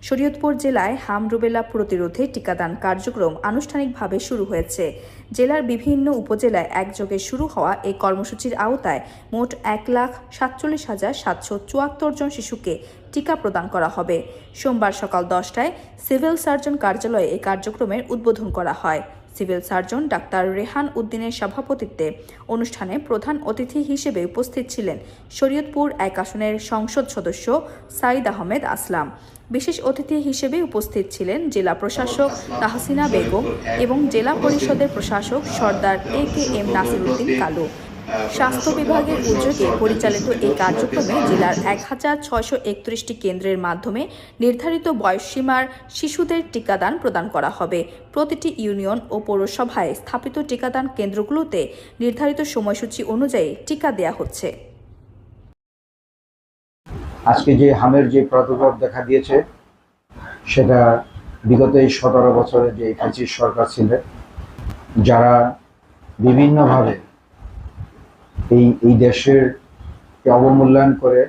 শরীয়তপুর জেলায় হাম রুবেলা প্রতিরোধে টিকাদান কার্যক্রম আনুষ্ঠানিকভাবে শুরু হয়েছে। জেলার বিভিন্ন উপজেলায় একযোগে শুরু হওয়া এই কর্মসূচির আওতায় মোট 1,47,774 জন শিশুকে টিকা প্রদান করা হবে। সোমবার সকাল 10টায় সিভিল সার্জন কার্যালয়ে এই কার্যক্রমের উদ্বোধন করা হয়। সিভিল সার্জন ডাক্তার রেহান উদ্দিনের সভাপতিত্বে অনুষ্ঠানে প্রধান অতিথি হিসেবে উপস্থিত ছিলেন শরীয়তপুর 1 আসনের সংসদ সদস্য সাইদ আহমেদ আসলাম। বিশেষ অতিথি হিসেবে উপস্থিত ছিলেন জেলা প্রশাসক তাহসিনা বেগম এবং জেলা পরিষদের প্রশাসক সর্দার AKM নাসিরউদ্দিন কালু। স্বাস্থ্য বিভাগের উদ্যোগে পরিচালিত এই কার্যক্রমে জেলার 1,631টি কেন্দ্রের মাধ্যমে নির্ধারিত বয়সসীমার শিশুদের টিকাদান প্রদান করা হবে। প্রতিটি ইউনিয়ন ও পৌরসভায় স্থাপিত টিকাদান কেন্দ্রগুলোতে নির্ধারিত সময়সূচি অনুযায়ী টিকা দেয়া হচ্ছে। আজকে যে হামের যে প্রাদুর্ভাব দেখা দিয়েছে সেটা বিগত এই 17 বছরে যে ফ্যাসিস্ট সরকার ছিল, যারা বিভিন্নভাবে এই দেশের অবমূল্যায়ন করে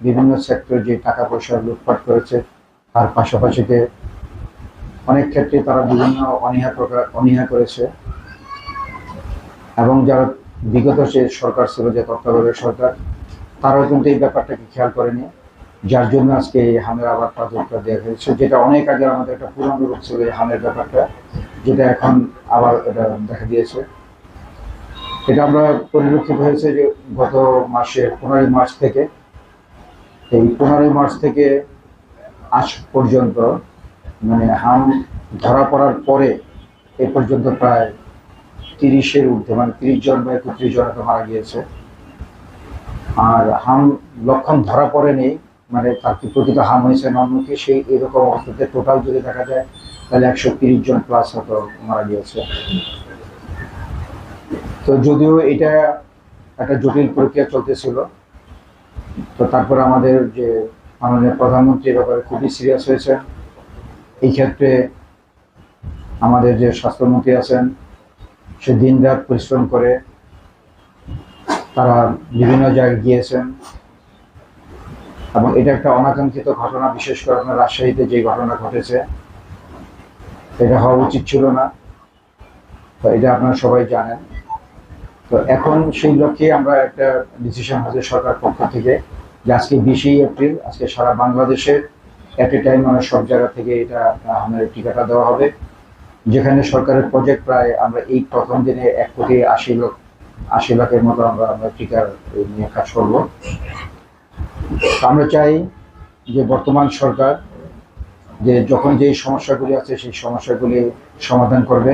বিভিন্ন সেক্টর যে টাকা পয়সা লুটপাট করেছে, তার পাশাপাশিতে অনেক ক্ষেত্রে তারা বিভিন্ন অনীহা করেছে। এবং যারা বিগত যে সরকার ছিল, যে তত্ত্বাবধায়ক সরকার, তারাও কিন্তু এই ব্যাপারটাকে খেয়াল করেনি, যার জন্য আজকে এই হামের আবার প্রাদুর্ভাব দেওয়া হয়েছে। যেটা অনেক আগে আমাদের একটা পুরনো রূপ ছিল এই হামের ব্যাপারটা, যেটা এখন আবার এটা দেখা দিয়েছে। এটা আমরা পরিলক্ষিত হয়েছে যে গত মাসের 15 মার্চ থেকে, এই 15 মার্চ থেকে আজ পর্যন্ত, মানে হাম ধরা পড়ার পরে এ পর্যন্ত প্রায় 30-এর ঊর্ধ্বে, মানে 30 জন বা 31 জন মারা গিয়েছে। আর হাম লক্ষণ ধরা পড়েনি, মানে তার কি প্রকৃত হাম হয়েছে নন্মুখী, সেই এরকম অবস্থাতে টোটাল যদি দেখা যায় তাহলে 130 জন প্লাস হয়তো মারা গিয়েছে। তো যদিও এটা একটা জটিল প্রক্রিয়া চলতেছিল, তো তারপরে আমাদের যে মাননীয় প্রধানমন্ত্রী ব্যাপারে খুবই সিরিয়াস হয়েছে। এই ক্ষেত্রে আমাদের যে স্বাস্থ্যমন্ত্রী আছেন, সে দিন রাত পরিশ্রম করে তারা বিভিন্ন জায়গায় গিয়েছেন। এবং এটা একটা অনাকাঙ্ক্ষিত ঘটনা, বিশেষ করে আপনার রাজশাহীতে যে ঘটনা ঘটেছে, এটা হওয়া উচিত ছিল না। তো এটা আপনারা সবাই জানেন। তো এখন সেই লক্ষ্যে আমরা একটা ডিসিশন হয়েছে সরকার পক্ষ থেকে যে আজকে 20 এপ্রিল আজকে সারা বাংলাদেশের এট এ টাইম মানে সব জায়গা থেকে এটা আমাদের টিকাটা দেওয়া হবে, যেখানে সরকারের প্রজেক্ট প্রায় আমরা এই প্রথম দিনে 1,80 লাখের মতো আমরা টিকার নিয়ে কাজ করবো। আমরা চাই যে বর্তমান সরকার যে যখন যেই সমস্যাগুলি আছে সেই সমস্যাগুলি সমাধান করবে।